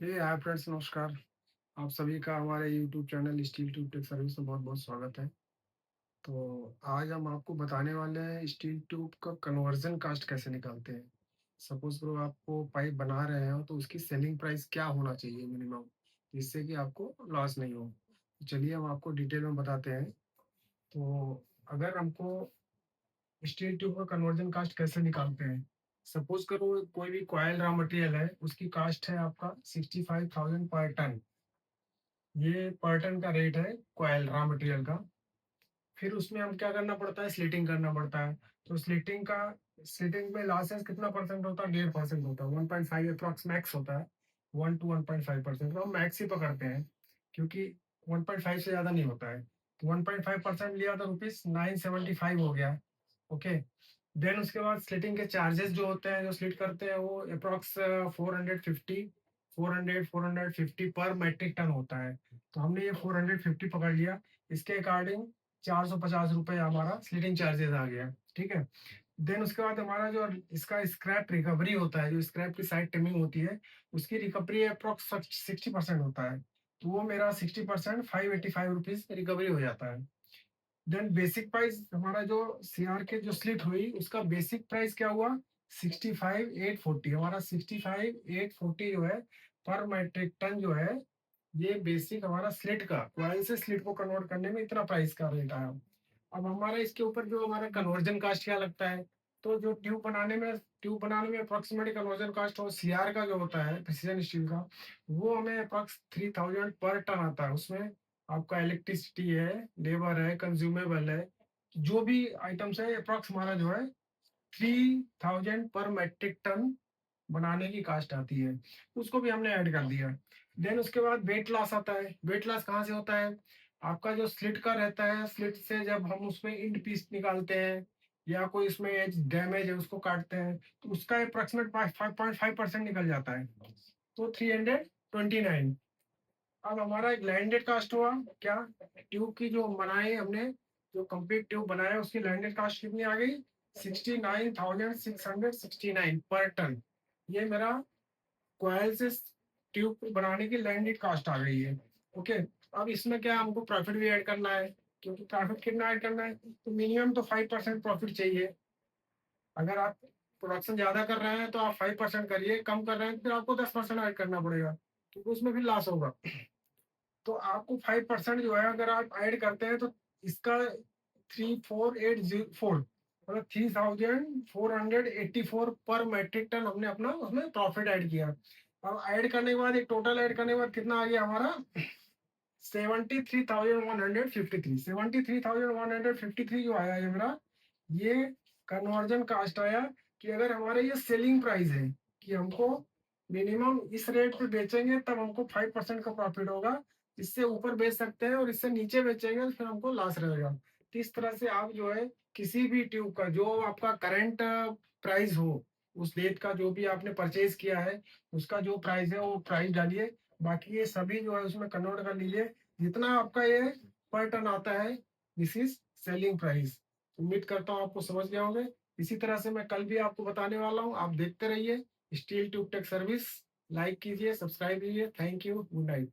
Hi friends, नमस्कार। आप सभी का हमारे YouTube channel steel tube tech service में बहुत-बहुत स्वागत है। तो आज हम आपको बताने वाले हैं स्टील ट्यूब का कन्वर्जन कॉस्ट कैसे निकालते हैं। सपोज़ करो आपको पाइप बना रहे हो तो उसकी सेलिंग प्राइस क्या होना चाहिए मिनिमम, जिससे कि आपको लॉस नहीं हो। तो चलिए हम आपको डिटेल में बताते हैं। तो अगर हमको स्टील ट्यूब का कन्वर्जन कॉस्ट कैसे निकालते हैं? सपोज़ करो कोई भी कॉइल रॉ मटेरियल है, उसकी कॉस्ट है आपका 65,000 पर टन। ये पर टन का रेट है कॉइल रॉ मटेरियल का। फिर उसमें हम क्या करना पड़ता है, स्लिटिंग करना पड़ता है। तो स्लिटिंग में लॉसेस कितना परसेंट होता है? 1.5% होता है। 1.5 अप्रॉक्स मैक्स होता है। 1 टू 1.5% तो हम मैक्स ही पकड़ते हैं, क्योंकि 1.5 से ज़्यादा नहीं होता है। तो 1.5% लिया तो रुपीज़ 975 हो गया। ओके। देन उसके बाद स्लिटिंग के चार्जेस जो होते हैं, जो स्लिट करते हैं, वो अप्रॉक्स 450 पर मेट्रिक टन होता है। तो हमने ये 450 पकड़ लिया। इसके अकॉर्डिंग 450 रुपए हमारा स्लिटिंग चार्जेस आ गया। ठीक है। देन उसके बाद हमारा जो इसका स्क्रैप रिकवरी होता है, जो स्क्रैप की साइड टिमिंग होती है, उसकी रिकवरी अप्रॉक्स 60% होता है। तो वो मेरा 60% 585 रुपीज रिकवरी हो जाता है। देन बेसिक प्राइस हमारा जो सीआर के जो स्लिट हुई, उसका बेसिक प्राइस क्या हुआ? 65,840। हमारा 65,840 जो है पर मेट्रिक टन जो है, ये बेसिक हमारा स्लिट का, कॉइल से स्लिट को कन्वर्ट करने में इतना प्राइस का रेट आया। अब हमारा इसके ऊपर जो हमारा कन्वर्जन कास्ट क्या लगता है? तो जो ट्यूब बनाने में अप्रोक्सीमेट कन्वर्जन कास्ट और सीआर का जो होता है, प्रिसीजन स्टील का, वो हमें अप्रोक्स 3000 पर टन आता है। उसमें आपका इलेक्ट्रिसिटी है, लेबर है, कंज्यूमेबल है, जो भी आइटम्स है, अप्रोक्स हमारा जो है 3000 पर मेट्रिक टन बनाने की कास्ट आती है। उसको भी हमने ऐड कर दिया। देन उसके बाद वेट लॉस आता है। वेट लॉस कहाँ से होता है? आपका जो स्लिट का रहता है, स्लिट से जब हम उसमें इंड पीस निकालते हैं या कोई उसमें एज डैमेज है उसको काटते हैं, तो उसका अप्रॉक्सीमेट 5.5% निकल जाता है। तो 329। अब हमारा एक लैंडेड कास्ट हुआ क्या? ट्यूब की जो बनाई हमने, जो कंप्लीट ट्यूब बनाया, उसकी लैंडेड कास्ट कितनी आ गई? 69,669 पर टन। ये मेरा कॉयल से ट्यूब बनाने की लैंडेड कॉस्ट आ गई है। ओके। अब इसमें क्या हमको प्रॉफिट भी ऐड करना है, क्योंकि प्रॉफिट कितना ऐड करना है? तो मिनिमम तो 5% प्रॉफिट चाहिए। अगर आप प्रोडक्शन ज्यादा कर रहे हैं तो आप 5% करिए, कम कर रहे हैं तो फिर आपको 10% ऐड करना पड़ेगा, क्योंकि उसमें फिर लॉस होगा। तो आपको 5% जो है अगर आप ऐड करते हैं, तो इसका 3484, मतलब 3484 पर मेट्रिक टन हमने अपना उसमें प्रॉफिट ऐड किया। अब ऐड करने के बाद, एक टोटल ऐड करने के बाद कितना आ गया हमारा? 73,153। 73,153 जो आया है मेरा, ये कन्वर्जन कास्ट आया। कि अगर हमारे ये सेलिंग प्राइस है, कि हमको मिनिमम इस रेट पे बेचेंगे तब हमको 5% का प्रॉफिट होगा। इससे ऊपर बेच सकते हैं और इससे नीचे बेचेंगे तो फिर हमको लॉस रहेगा। तो इस तरह से आप जो है, किसी भी ट्यूब का जो आपका करंट प्राइस हो, उस डेट का जो भी आपने परचेज किया है, उसका जो प्राइस है वो प्राइस डालिए। बाकी ये सभी जो है उसमें कन्वर्ट कर लीजिए। जितना आपका ये पर टन आता है, दिस इज सेलिंग प्राइस। उम्मीद करता हूँ आपको समझ गए होंगे। इसी तरह से मैं कल भी आपको बताने वाला हूँ। आप देखते रहिए steel tube tech service. Like कीजिए, सब्सक्राइब कीजिए। Thank you, good night.